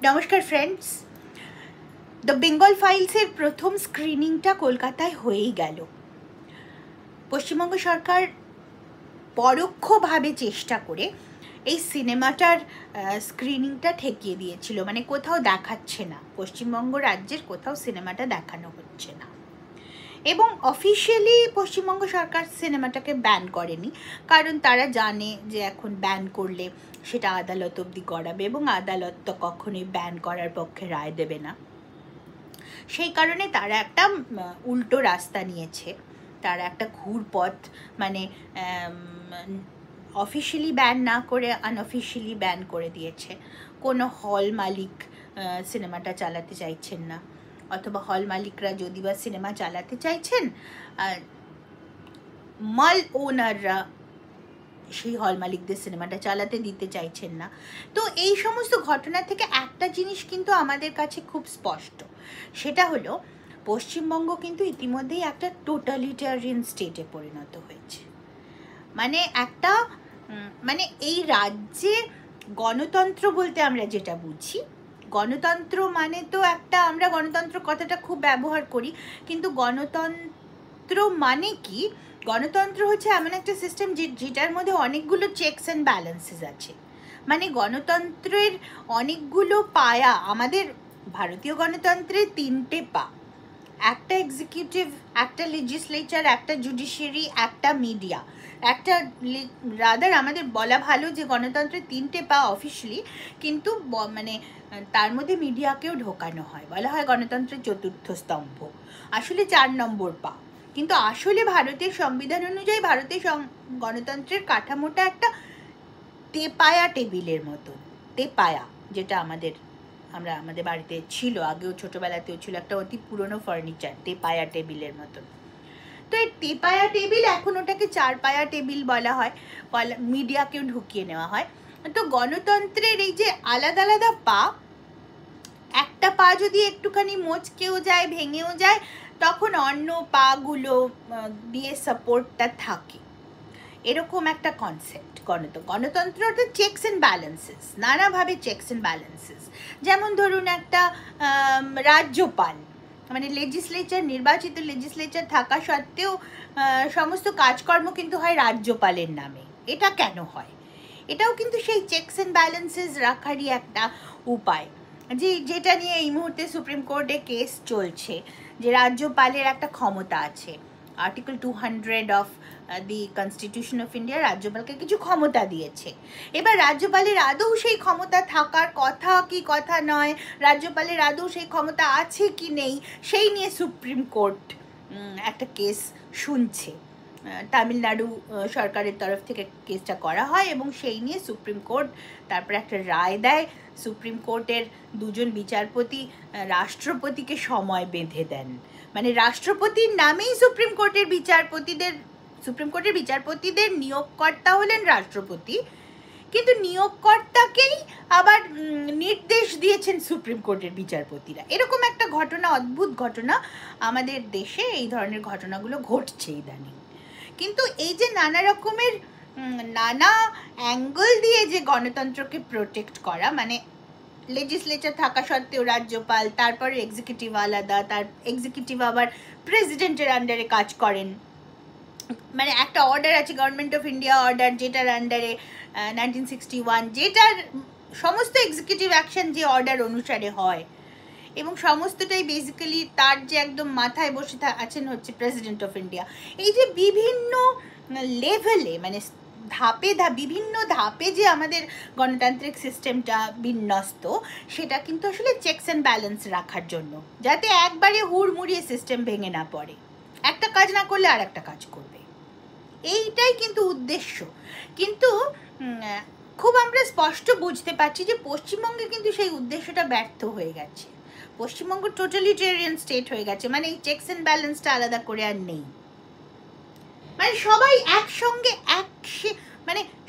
নমস্কার friends, the Bengal ফাইলসের প্রথম স্ক্রিনিংটা কলকাতায় হয়েই গেল। পশ্চিমবঙ্গ সরকার পরোক্ষভাবে চেষ্টা করে এই সিনেমাটার স্ক্রিনিংটা ঠেকিয়ে দিয়েছিল, মানে কোথাও দেখাচ্ছে না, পশ্চিমবঙ্গ রাজ্যের কোথাও সিনেমাটা দেখানো হচ্ছে না। এবং অফিসিয়ালি পশ্চিমবঙ্গ সরকার সিনেমাটাকে ব্যান করেনি, কারণ তারা জানে যে এখন ব্যান করলে সেটা আদালত অবধি গড়াবে এবং আদালত তো কখনোই ব্যান করার পক্ষে রায় দেবে না। সেই কারণে তারা একটা উল্টো রাস্তা নিয়েছে, তারা একটা ঘুরপথ, মানে অফিসিয়ালি ব্যান না করে আনঅফিসিয়ালি ব্যান করে দিয়েছে। কোনো হল মালিক সিনেমাটা চালাতে চাইছেন না, অথবা হল মালিকরা যদি বা সিনেমা চালাতে চাইছেন, মল ওনাররা সেই হল মালিকদের সিনেমাটা চালাতে দিতে চাইছেন না। তো এই সমস্ত ঘটনা থেকে একটা জিনিস কিন্তু আমাদের কাছে খুব স্পষ্ট, সেটা হলো পশ্চিমবঙ্গ কিন্তু ইতিমধ্যেই একটা টোটালিটারিয়ান স্টেটে পরিণত হয়েছে। মানে একটা এই রাজ্যে গণতন্ত্র বলতে আমরা যেটা বুঝি, গণতন্ত্র মানে তো একটা, আমরা গণতন্ত্র কথাটা খুব ব্যবহার করি, কিন্তু গণতন্ত্র মানে কি? গণতন্ত্র হচ্ছে এমন একটা সিস্টেম যেটার মধ্যে অনেকগুলো চেকস অ্যান্ড ব্যালেন্সেস আছে। মানে গণতন্ত্রের অনেকগুলো পায়া। আমাদের ভারতীয় গণতন্ত্রের 3টে পা, একটা এক্সিকিউটিভ, একটা লেজিসলেচার, একটা জুডিশিয়ারি, একটা মিডিয়া, একটা রাদার আমাদের বলা ভালো যে গণতন্ত্রের 3টে পা অফিসিয়ালি, কিন্তু মানে তার মধ্যে মিডিয়াকেও ঢোকানো হয়, বলা হয় গণতন্ত্রের 4র্থ স্তম্ভ, আসলে 4 নম্বর পা। কিন্তু আসলে ভারতের সংবিধান অনুযায়ী ভারতের গণতন্ত্রের কাঠামোটা একটা তেপায়া টেবিলের মতো। তেপায়া, যেটা আমাদের বাড়িতে ছিল, আগেও ছোটবেলাতেও ছিল, একটা অতি পুরনো ফার্নিচার, তেপায়া টেবিলের মতো। তো এই তেপায়া টেবিল এখন ওটাকে 4 পায়া টেবিল বলা হয়, মিডিয়াকেও ঢুকিয়ে নেওয়া হয়। তো গণতন্ত্রের এই যে আলাদা আলাদা পা, একটা পা যদি একটুখানি মোচকেও যায়, ভেঙেও যায়, তখন অন্য পাগুলো দিয়ে সাপোর্টটা থাকে, এরকম একটা কনসেপ্ট গণতন্ত্র। অর্থাৎ চেকস অ্যান্ড ব্যালেন্সেস, নানাভাবে চেকস অ্যান্ড ব্যালেন্সেস। যেমন ধরুন একটা রাজ্যপাল, মানে লেজিসলেচার, নির্বাচিত লেজিসলেচার থাকা সত্ত্বেও সমস্ত কাজকর্ম কিন্তু হয় রাজ্যপালের নামে। এটা কেন হয়? এটাও কিন্তু সেই চেকস অ্যান্ড ব্যালেন্সেস রাখারই একটা উপায়, যেটা নিয়ে এই মুহূর্তে সুপ্রিম কোর্টে কেস চলছে, যে রাজ্যপালের একটা ক্ষমতা আছে। Article 200 of the constitution of India রাজ্যপালকে কিছু ক্ষমতা দিয়েছে। এবার রাজ্যপালের আদৌ সেই ক্ষমতা থাকার কথা কি কথা নয়, রাজ্যপালের আদৌ সেই ক্ষমতা আছে কি নেই, সেই নিয়ে সুপ্রিম কোর্ট একটা কেস শুনছে। তামিলনাড়ু সরকারের তরফ থেকে কেসটা করা হয় এবং সেই নিয়ে সুপ্রিম কোর্ট তারপরে একটা রায় দেয়। সুপ্রিম কোর্টের 2জন বিচারপতি রাষ্ট্রপতিকে সময় বেঁধে দেন, মানে রাষ্ট্রপতির নামেই সুপ্রিম কোর্টের বিচারপতিদের নিয়োগকর্তা হলেন রাষ্ট্রপতি, কিন্তু নিয়োগকর্তাকেই আবার নির্দেশ দিয়েছেন সুপ্রিম কোর্টের বিচারপতিরা। এরকম একটা ঘটনা, অদ্ভুত ঘটনা আমাদের দেশে, এই ধরনের ঘটনাগুলো ঘটছে ইদানিং। কিন্তু এই যে নানা রকমের নানা অ্যাঙ্গেল দিয়ে যে গণতন্ত্রকে প্রোটেক্ট করা, মানে লেজিসলেচার থাকা সত্ত্বেও রাজ্যপাল, তারপরে এক্সিকিউটিভ আলাদা, তার এক্সিকিউটিভ আবার প্রেসিডেন্টের আন্ডারে কাজ করেন, মানে একটা অর্ডার আছে, গভর্নমেন্ট অফ ইন্ডিয়া অর্ডার, যেটার আন্ডারে 1961, যেটার সমস্ত এক্সিকিউটিভ অ্যাকশন যে অর্ডার অনুসারে হয়, এবং সমস্তটাই বেসিক্যালি তার যে একদম মাথায় বসে আছেন হচ্ছে প্রেসিডেন্ট অফ ইন্ডিয়া। এই যে বিভিন্ন লেভেলে, মানে বিভিন্ন ধাপে যে আমাদের গণতান্ত্রিক সিস্টেমটা বিন্যস্ত, সেটা কিন্তু আসলে চেকস অ্যান্ড ব্যালেন্স রাখার জন্য, যাতে একবারে হুড়মুড়িয়ে সিস্টেম ভেঙে না পড়ে, একটা কাজ না করলে আর একটা কাজ করবে, এইটাই কিন্তু উদ্দেশ্য। কিন্তু খুব আমরা স্পষ্ট বুঝতে পারছি যে পশ্চিমবঙ্গে কিন্তু সেই উদ্দেশ্যটা ব্যর্থ হয়ে গেছে। পশ্চিমবঙ্গ টোটালিটেরিয়ান স্টেট হয়ে গেছে, মানে এই চেকস অ্যান্ড ব্যালেন্সটা আলাদা করে আর নেই। মানে সবাই একসঙ্গে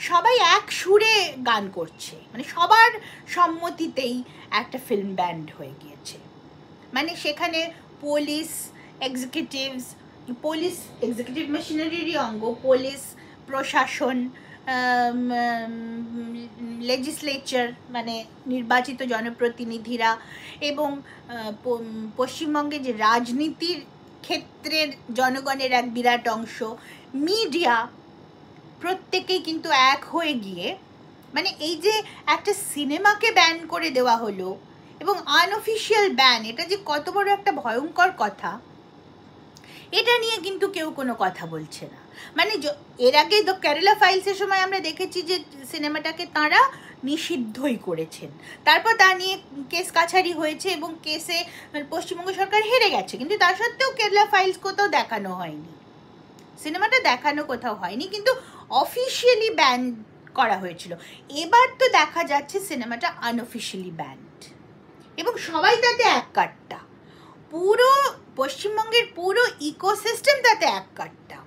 সবাই এক সুরে গান করছে, মানে সবার সম্মতিতেই একটা ফিল্ম ব্যান্ড হয়ে গিয়েছে। মানে সেখানে পুলিশ এক্সিকিউটিভ মেশিনারিরই অঙ্গ, পুলিশ, প্রশাসন, লেজিসলেচার মানে নির্বাচিত জনপ্রতিনিধিরা এবং পশ্চিমবঙ্গে যে রাজনীতির ক্ষেত্রের জনগণের এক বিরাট অংশ, মিডিয়া, প্রত্যেকেই কিন্তু এক হয়ে গিয়ে মানে এই যে একটা সিনেমাকে ব্যান করে দেওয়া হলো এবং আনঅফিশিয়াল ব্যান, এটা যে কত বড় একটা ভয়ঙ্কর কথা, এটা নিয়ে কিন্তু কেউ কোনো কথা বলছে না। মানে এর আগে তো কেরালা ফাইলসের সময় আমরা দেখেছি যে সিনেমাটাকে তাঁরা নিষিদ্ধই করেছেন, তারপর তা নিয়ে কেস কাছারি হয়েছে এবং কেসে পশ্চিমবঙ্গ সরকার হেরে গেছে, কিন্তু তা সত্ত্বেও কেরালা ফাইলস কোথাও দেখানো হয়নি, সিনেমাটা দেখানো কোথাও হয়নি, কিন্তু অফিসিয়ালি ব্যান করা হয়েছিল। এবার তো দেখা যাচ্ছে সিনেমাটা আনঅফিশিয়ালি ব্যান্ড এবং সবাই তাতে এক কাট্টা, পুরো পশ্চিমবঙ্গের পুরো ইকোসিস্টেম তাতে এক কাট্টা।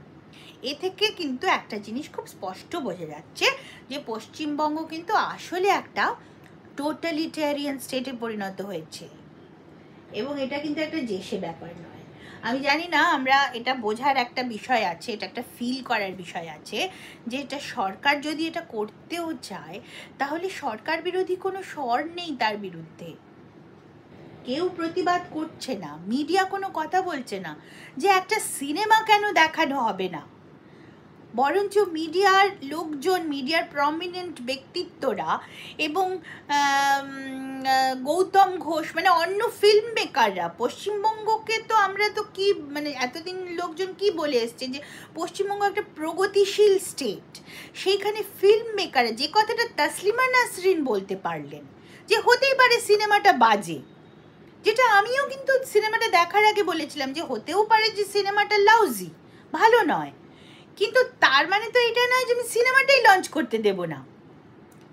এ থেকে কিন্তু একটা জিনিস খুব স্পষ্ট বোঝা যাচ্ছে যে পশ্চিমবঙ্গ কিন্তু আসলে একটা টোটালিটেরিয়ান স্টেটে পরিণত হয়েছে এবং এটা কিন্তু একটা জেসে ব্যাপার নয়। আমি জানি না, আমরা এটা বোঝার একটা বিষয় আছে, এটা একটা ফিল করার বিষয় আছে যে এটা সরকার যদি এটা করতেও চায় তাহলে সরকার বিরোধী কোনো স্বর নেই তার বিরুদ্ধে, কেউ প্রতিবাদ করছে না, মিডিয়া কোনো কথা বলছে না যে একটা সিনেমা কেন দেখানো হবে না, বরঞ্চ মিডিয়ার লোকজন, মিডিয়ার প্রমিনেন্ট ব্যক্তিত্বরা এবং গৌতম ঘোষ মানে অন্য ফিল্ম মেকাররা, পশ্চিমবঙ্গকে তো আমরা তো কি মানে এতদিন লোকজন কি বলে এসছে যে পশ্চিমবঙ্গ একটা প্রগতিশীল স্টেট, সেইখানে ফিল্ম মেকাররা যে কথাটা তাসলিমা নাসরিন বলতে পারলেন যে হতেই পারে সিনেমাটা বাজে, যেটা আমিও কিন্তু সিনেমাটা দেখার আগে বলেছিলাম যে হতেও পারে যে সিনেমাটা লাউজি, ভালো নয়, কিন্তু তার মানে তো এটা নয় যে আমি সিনেমাটাই লঞ্চ করতে দেব না।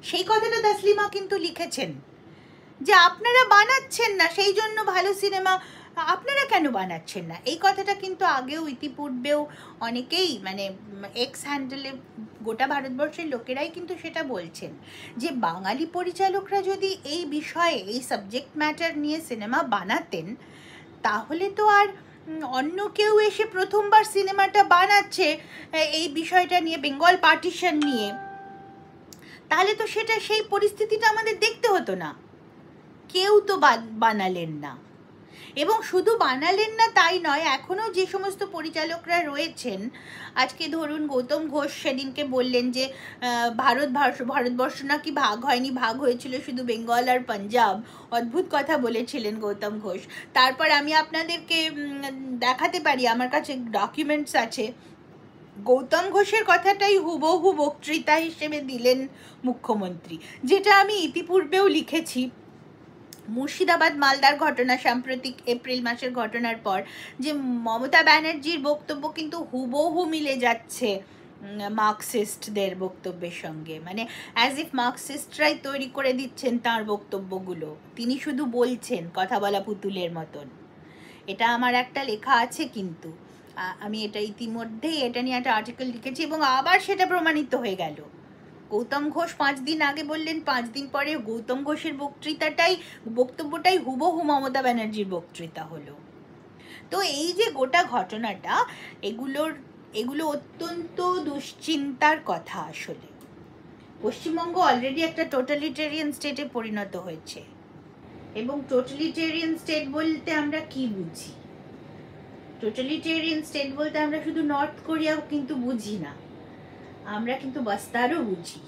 সেই কথাটা তাসলিমা কিন্তু লিখেছেন যে আপনারা বানাচ্ছেন না, সেই জন্য ভালো সিনেমা আপনারা কেন বানাচ্ছেন না, এই কথাটা কিন্তু আগেও ইতিপূর্বেও অনেকেই মানে এক্স হ্যান্ডেলে গোটা ভারতবর্ষের লোকেরাই কিন্তু সেটা বলছেন যে বাঙালি পরিচালকরা যদি এই বিষয়ে, এই সাবজেক্ট ম্যাটার নিয়ে সিনেমা বানাতেন তাহলে তো আর অন্য কেউ এসে প্রথমবার সিনেমাটা বানাচ্ছে এই বিষয়টা নিয়ে, বেঙ্গল পার্টিশন নিয়ে, তাহলে তো সেটা সেই পরিস্থিতিটা আমাদের দেখতে হতো না। কেউ তো বানালেন না, এবং শুধু বানালেন না তাই নয়, এখনও যে সমস্ত পরিচালকরা রয়েছেন, আজকে ধরুন গৌতম ঘোষ সেদিনকে বললেন যে ভারতবর্ষ নাকি ভাগ হয়নি, ভাগ হয়েছিল শুধু বেঙ্গল আর পাঞ্জাব, অদ্ভুত কথা বলেছিলেন গৌতম ঘোষ। তারপর আমি আপনাদেরকে দেখাতে পারি, আমার কাছে ডকুমেন্টস আছে, গৌতম ঘোষের কথাটাই হুবহু বক্তৃতা হিসেবে দিলেন মুখ্যমন্ত্রী, যেটা আমি ইতিপূর্বেও লিখেছি। মুর্শিদাবাদ মালদার ঘটনা, সাম্প্রতিক এপ্রিল মাসের ঘটনার পর যে মমতা ব্যানার্জির বক্তব্য কিন্তু হুবহু মিলে যাচ্ছে মার্কসিস্টদের বক্তব্যের সঙ্গে, মানে অ্যাজ ইফ মার্কসিস্টরাই তৈরি করে দিচ্ছেন তার বক্তব্যগুলো, তিনি শুধু বলছেন কথা বলা পুতুলের মতন। এটা আমার একটা লেখা আছে, কিন্তু আমি এটা ইতিমধ্যেই এটা নিয়ে একটা আর্টিকেল লিখেছি এবং আবার সেটা প্রমাণিত হয়ে গেল। গৌতম ঘোষ 5 দিন আগে বললেন, 5 দিন পরে গৌতম ঘোষের বক্তব্যটাই হুবহু মমতা ব্যানার্জির বক্তৃতা হলো। তো এই যে গোটা ঘটনাটা, এগুলো অত্যন্ত দুশ্চিন্তার কথা। আসলে পশ্চিমবঙ্গ অলরেডি একটা টোটালিটেরিয়ান স্টেটে পরিণত হয়েছে, এবং টোটালিটেরিয়ান স্টেট বলতে আমরা কি বুঝি? টোটালিটেরিয়ান স্টেট বলতে আমরা শুধু নর্থ কোরিয়াও কিন্তু বুঝি না, আমরা কিন্তু বস্তারও বুঝি,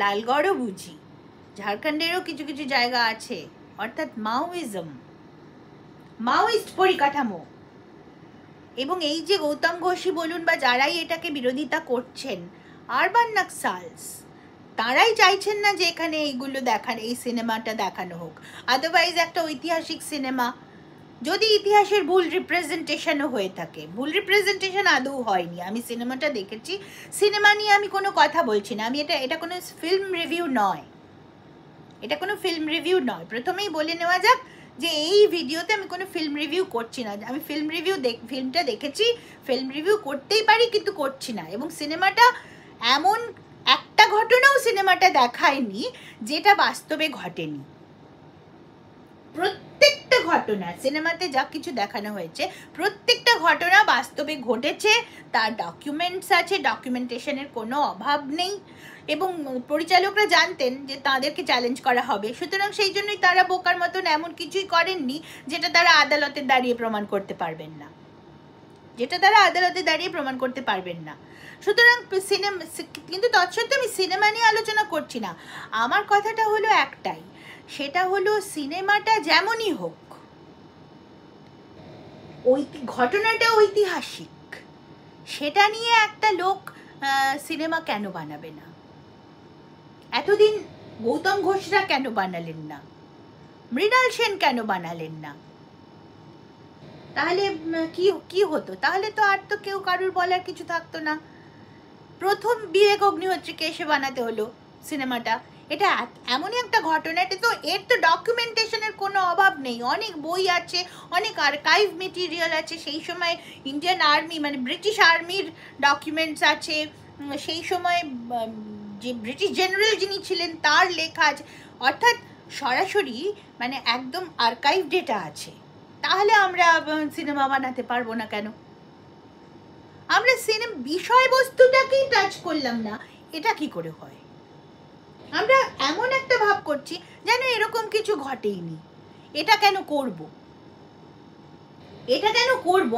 লালগড়ও বুঝি, ঝাড়খণ্ডেরও কিছু কিছু জায়গা আছে, অর্থাৎ মাওয়িস্ট পরিকাঠামো। এবং এই যে গৌতম ঘোষই বলুন বা যারাই এটাকে বিরোধিতা করছেন, আরবান নাক্সালস, তারাই চাইছেন না যে এখানে এইগুলো এই সিনেমাটা দেখানো হোক। আদারওয়াইজ একটা ঐতিহাসিক সিনেমা, যদি ইতিহাসের ভুল রিপ্রেজেন্টেশনও হয়ে থাকে, ভুল রিপ্রেজেন্টেশন আদৌ হয়নি, আমি সিনেমাটা দেখেছি, সিনেমা নিয়ে আমি কোনো কথা বলছি না, আমি এটা কোনো ফিল্ম রিভিউ নয়, এটা কোনো ফিল্ম রিভিউ নয়। প্রথমেই বলে নেওয়া যাক যে এই ভিডিওতে আমি কোনো ফিল্ম রিভিউ করছি না, আমি ফিল্মটা দেখেছি, ফিল্ম রিভিউ করতেই পারি কিন্তু করছি না। এবং সিনেমাটা এমন একটা ঘটনাও সিনেমাটা দেখায়নি যেটা বাস্তবে ঘটেনি, প্রত্যেকটা ঘটনা ঘটনা, সিনেমাতে যা কিছু দেখানো হয়েছে প্রত্যেকটা ঘটনা বাস্তবে ঘটেছে, তার ডকুমেন্টস আছে, ডকুমেন্টেশনের কোনো অভাব নেই, এবং পরিচালকরা জানতেন যে তাদেরকে চ্যালেঞ্জ করা হবে, সুতরাং সেই জন্যই তারা বোকার মতন এমন কিছুই করেননি যেটা তারা আদালতে দাঁড়িয়ে প্রমাণ করতে পারবেন না, সুতরাং সিনেমা, কিন্তু তৎসত্ত্বেও আমি সিনেমা নিয়ে আলোচনা করছি না। আমার কথাটা হলো একটাই, সেটা হলো সিনেমাটা যেমনই হোক, ঘটনাটা ঐতিহাসিক, সেটা নিয়ে একটা লোক সিনেমা কেন বানাবে না? এতদিন গৌতম ঘোষরা কেন বানালেন না? মৃণাল সেন কেন বানালেন না? তাহলে কি হতো? তাহলে তো আর তো কেউ কারুর বলার কিছু থাকতো না। প্রথম বিবেক অগ্নিহোত্রীকে এসে বানাতে হলো সিনেমাটা। এটা এমনই একটা ঘটনা, এটা তো এর তো ডকুমেন্টেশনের কোনো অভাব নেই, অনেক বই আছে, অনেক আর্কাইভ মেটেরিয়াল আছে, সেই সময় ইন্ডিয়ান আর্মি মানে ব্রিটিশ আর্মির ডকুমেন্টস আছে, সেই সময় যে ব্রিটিশ জেনারেল যিনি ছিলেন তার লেখা আছে, অর্থাৎ সরাসরি মানে একদম আর্কাইভ ডেটা আছে। তাহলে আমরা সিনেমা বানাতে পারবো না কেন? আমরা বিষয়বস্তুটাকেই টাচ করলাম না, এটা কি করে হয়? আমরা এমন একটা ভাব করছি যেন এরকম কিছু ঘটেইনি। এটা কেন করব?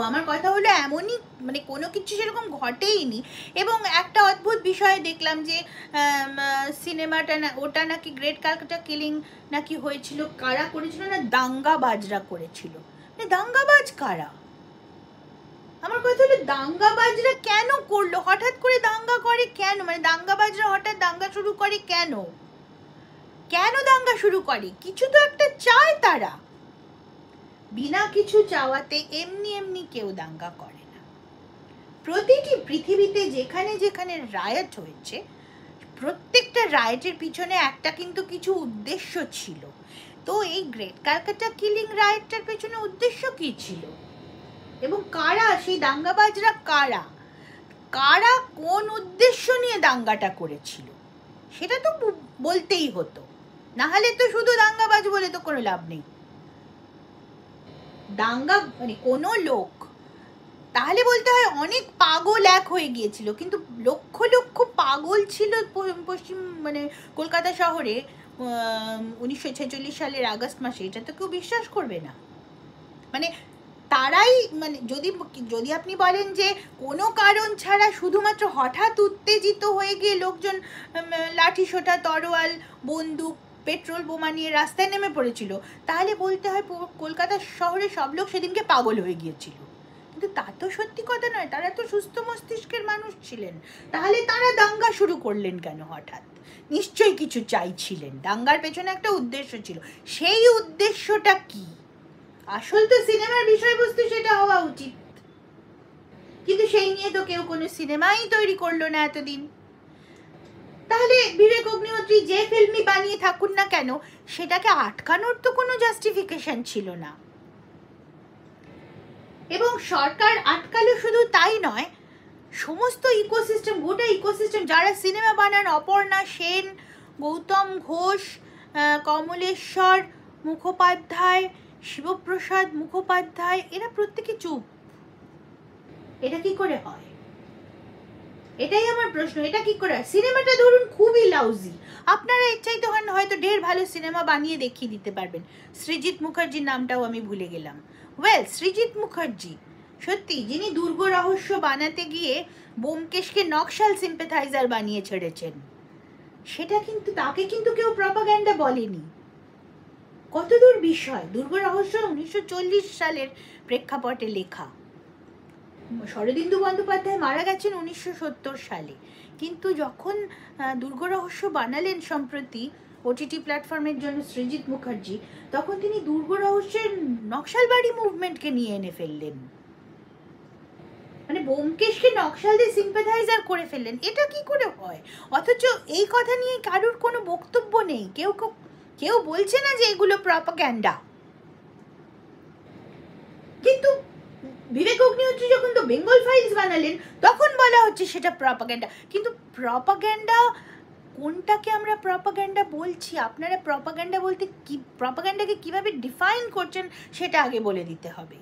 আমার কথা হলো এমনই, মানে কোনো কিছু সেরকম ঘটেইনি। এবং একটা অদ্ভুত বিষয় দেখলাম যে সিনেমাটা না, ওটা নাকি গ্রেট ক্যালকাটা কিলিং নাকি হয়েছিল, কারা করেছিল না, দাঙ্গাবাজরা করেছিল। দাঙ্গাবাজ কারা? আমার কথা হলো দাঙ্গাবাজরা কেন করলো? হঠাৎ করে দাঙ্গা করে কেন? মানে দাঙ্গাবাজরা হঠাৎ দাঙ্গা শুরু করে কেন? দাঙ্গা শুরু করে? কিছু তো একটা চায় তারা। বিনা কিছু চাওয়াতে এমনি এমনি কেউ দাঙ্গা করে না। প্রতিটি পৃথিবীতে যেখানে যেখানে রায়ট হয়েছে, প্রত্যেকটা রায়টের পিছনে একটা কিন্তু কিছু উদ্দেশ্য ছিল। তো এই গ্রেট ক্যালকাটা কিলিং রায়টটার পেছনে উদ্দেশ্য কি ছিল? এবং কারা সেই দাঙ্গাবাজরা? কারা কোন উদ্দেশ্য নিয়ে দাঙ্গাটা করেছিল সেটা তো বলতেই হতো, না হলে তো শুধু দাঙ্গাবাজ বলে তো কোনো লাভ নেই। দাঙ্গা মানে কোনো লোক, তাহলে বলতে হয় অনেক পাগল এক হয়ে গিয়েছিল, কিন্তু লক্ষ লক্ষ পাগল ছিল পশ্চিম মানে কলকাতা শহরে 1946 সালের আগস্ট মাসে, এটা তো কেউ বিশ্বাস করবে না। মানে তারাই, মানে যদি আপনি বলেন যে কোনো কারণ ছাড়া শুধুমাত্র হঠাৎ উত্তেজিত হয়ে গিয়ে লোকজন লাঠি সোঁটা, তরোয়াল, বন্দুক, পেট্রোল বোমা নিয়ে রাস্তায় নেমে পড়েছিল, তাহলে বলতে হয় কলকাতা শহরে সব লোক সেদিনকে পাগল হয়ে গিয়েছিল। কিন্তু তা তো সত্যি কথা নয়, তারা তো সুস্থ মস্তিষ্কের মানুষ ছিলেন। তাহলে তারা দাঙ্গা শুরু করলেন কেন হঠাৎ? নিশ্চয়ই কিছু চাইছিলেন, দাঙ্গার পেছনে একটা উদ্দেশ্য ছিল। সেই উদ্দেশ্যটা কি? আসল তো সিনেমার বিষয়বস্তু সেটা হওয়া উচিত, কিন্তু সেই নিয়ে তো কেউ কোনো সিনেমাই তৈরি করলো না এতদিন। তাহলে বিবেক অগ্নিহোত্রী যে ফিল্মই বানিয়ে থাকুন না কেন, সেটাকে আটকানোর তো কোনো জাস্টিফিকেশন ছিল না। এবং সরকার আটকালো শুধু তাই নয়, সমস্ত ইকোসিস্টেম, গোটা ইকোসিস্টেম, যারা সিনেমা বানান, অপর্ণা সেন, গৌতম ঘোষ, কমলেশ্বর মুখোপাধ্যায়, শিবপ্রসাদ মুখোপাধ্যায়, এরা প্রত্যেকে চুপ। এটা কি করে হয়? এটাই আমার প্রশ্ন, এটা কি করে? সিনেমাটা ধরুন খুবই লাউজি, আপনারা ইচ্ছাইতে হন হয়তো ঢের ভালো সিনেমা বানিয়ে দেখিয়ে দিতে পারবেন। সৃজিত মুখার্জির নামটাও আমি ভুলে গেলাম। সৃজিত মুখার্জি সত্যি, যিনি দুর্গ রহস্য বানাতে গিয়ে ব্যোমকেশকে নকশাল সিম্প্যাথাইজার বানিয়ে ছেড়েছেন, সেটা কিন্তু, তাকে কিন্তু কেউ প্রপাগ্যান্ডা বলেনি। কতদূর বিষয়? দুর্গ রহস্য 1940 সালের প্রেক্ষাপটে লেখা। শরদিন্দু বন্দ্যোপাধ্যায় মারা গেছেন 1970 সালে, কিন্তু যখন দুর্গ রহস্য বানালেন সম্প্রতি ওটিটি প্ল্যাটফর্মের জন্য সৃজিত মুখার্জি, তখন তিনি দুর্গ রহস্যের নকশালবাড়ি মুভমেন্টকে নিয়ে এনে ফেললেন, মানে ব্যোমকেশকে নকশাল দিয়ে সিম্প্যাথাইজার করে ফেললেন। এটা কি করে হয়? অথচ এই কথা নিয়ে কারুর কোনো বক্তব্য নেই, কেউ বলছে না যে এগুলো প্রপাগ্যান্ডা। কিন্তু বিবেক অগ্নিহোত্রী যখন তো বেঙ্গল ফাইলস বানালেন, তখন বলা হচ্ছে সেটা প্রপাগ্যান্ডা। কিন্তু প্রপাগ্যান্ডা কোনটাকে আমরা প্রপাগান্ডা বলছি, আপনারা প্রপাগান্ডা বলতে কি, প্রপাগান্ডাকে কিভাবে ডিফাইন করছেন সেটা আগে বলে দিতে হবে।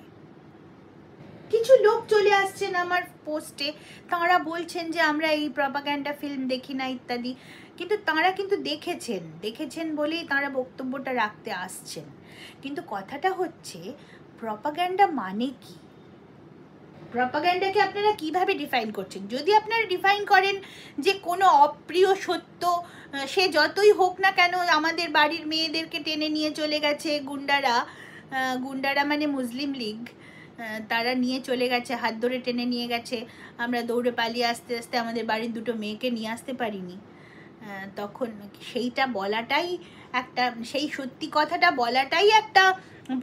কিছু লোক চলে আসছেন আমার পোস্টে, তাঁরা বলছেন যে আমরা এই প্রপাগান্ডা ফিল্ম দেখি না ইত্যাদি, কিন্তু তাঁরা কিন্তু দেখেছেন বলেই তাঁরা বক্তব্যটা রাখতে আসছেন। কিন্তু কথাটা হচ্ছে প্রপাগান্ডা মানে কি, প্রপাগান্ডাকে আপনারা কিভাবে ডিফাইন করছেন? যদি আপনারা ডিফাইন করেন যে কোনো অপ্রিয় সত্য, সে যতই হোক না কেন, আমাদের বাড়ির মেয়েদেরকে টেনে নিয়ে চলে গেছে গুন্ডারা মানে মুসলিম লীগ, তারা নিয়ে চলে গেছে, হাত ধরে টেনে নিয়ে গেছে, আমরা দৌড়ে পালিয়ে আস্তে আস্তে আমাদের বাড়ির দুটো মেয়েকে নিয়ে আসতে পারিনি, তখন সেইটা বলাটাই একটা, সেই সত্যি কথাটা বলাটাই একটা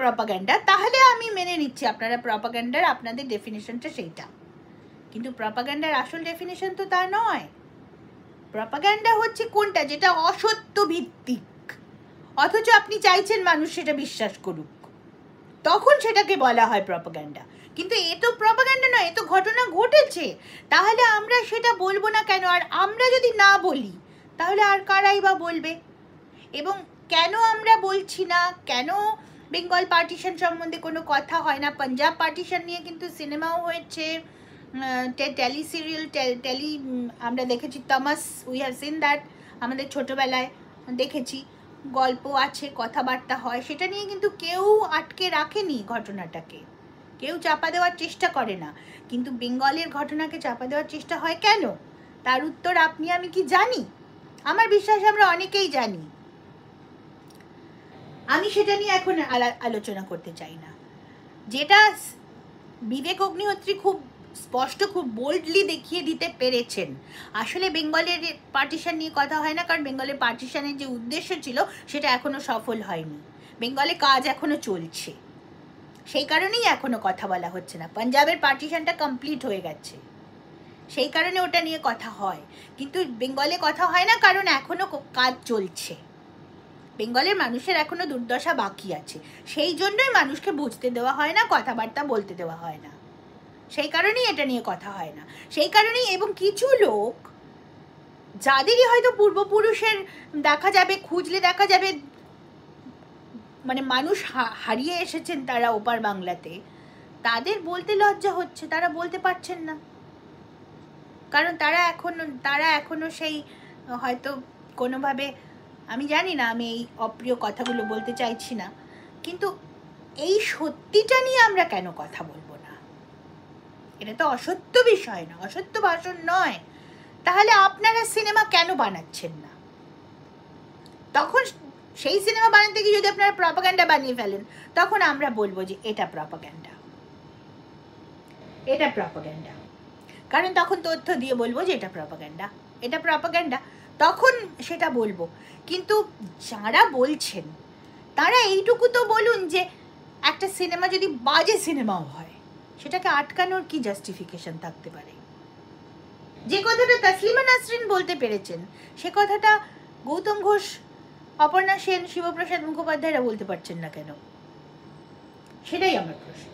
প্রপাগান্ডা, তাহলে আমি মেনে নিচ্ছি আপনারা প্রপাগান্ডার আপনাদের ডেফিনেশনটা সেইটা। কিন্তু প্রপাগান্ডার আসল ডেফিনেশন তো তা নয়। প্রপাগান্ডা হচ্ছে কোনটা, যেটা অসত্য ভিত্তিক, অথচ আপনি চাইছেন মানুষ সেটা বিশ্বাস করুক, তখন সেটাকে বলা হয় প্রপাগান্ডা। কিন্তু এ তো প্রপাগান্ডা নয়, এ তো ঘটনা ঘটেছে, তাহলে আমরা সেটা বলবো না কেন? আর আমরা যদি না বলি তাহলে আর কারাই বা বলবে? এবং কেন আমরা বলছি না, কেন বেঙ্গল পার্টিশন সম্বন্ধে কোনো কথা হয় না? পাঞ্জাব পার্টিশন নিয়ে কিন্তু সিনেমাও হয়েছে, টেলি সিরিয়াল আমরা দেখেছি, Thomas, we have seen that, আমাদের ছোটোবেলায় দেখেছি, গল্প আছে, কথাবার্তা হয়, সেটা নিয়ে কিন্তু কেউ আটকে রাখেনি ঘটনাটাকে, কেউ চাপা দেওয়ার চেষ্টা করে না। কিন্তু বেঙ্গলের ঘটনাকে চাপা দেওয়ার চেষ্টা হয় কেন? তার উত্তর আপনি আমি কি জানি? আমার বিশ্বাস আমরা অনেকেই জানি। আমি সেটা নিয়ে এখন আলোচনা করতে চাই না। যেটা বিবেক অগ্নিহোত্রী খুব স্পষ্ট, খুব বোল্ডলি দেখিয়ে দিতে পেরেছেন, আসলে বেঙ্গলের পার্টিশন নিয়ে কথা হয় না, কারণ বেঙ্গলের পার্টিশনের যে উদ্দেশ্য ছিল সেটা এখনো সফল হয়নি, বেঙ্গলে কাজ এখনো চলছে, সেই কারণেই এখনো কথা বলা হচ্ছে না। পাঞ্জাবের পার্টিশনটা কমপ্লিট হয়ে গেছে, সেই কারণে ওটা নিয়ে কথা হয়, কিন্তু বেঙ্গলে কথা হয় না কারণ এখনো কাজ চলছে, বেঙ্গলের মানুষের এখনো দুর্দশা বাকি আছে, সেই জন্যই মানুষকে বুঝতে দেওয়া হয় না, কথাবার্তা বলতে দেওয়া হয় না, সেই কারণেই এটা নিয়ে কথা হয় না, সেই কারণেই। এবং কিছু লোক যাদেরই হয়তো পূর্বপুরুষের দেখা যাবে, খুঁজলে দেখা যাবে, মানে মানুষ হারিয়ে এসেছেন তারা ওপার বাংলাতে, তাদের বলতে লজ্জা হচ্ছে, তারা বলতে পারছেন না, কারণ তারা এখনো সেই হয়তো কোনোভাবে, আমি জানি না, আমি এই অপ্রিয় কথাগুলো বলতে চাইছি না, কিন্তু এই সত্যিটা নিয়ে আমরা কেন কথা বলবো না? এটা তো অসত্য বিষয় না, অসত্য ভাষণ নয়, তাহলে আপনারা সিনেমা কেন বানাচ্ছেন না? তখন সেই সিনেমা বানাতে গিয়ে যদি আপনারা প্রপাগান্ডা বানিয়ে ফেলেন, তখন আমরা বলবো যে এটা প্রপাগান্ডা, এটা প্রপাগান্ডা, কারণ তখন তথ্য দিয়ে বলবো যে এটা প্রপাগান্ডা, তখন সেটা বলবো। কিন্তু যারা বলছেন তারা এইটুকু তো বলুন যে একটা সিনেমা যদি বাজে সিনেমাও হয়, সেটাকে আটকানোর কি জাস্টিফিকেশন থাকতে পারে? যে কথাটা তসলিমা নাসরিন বলতে পেরেছেন, সে কথাটা গৌতম ঘোষ, অপর্ণা সেন, শিবপ্রসাদ মুখোপাধ্যায়রা বলতে পারছেন না কেন? সেটাই আমার প্রশ্ন।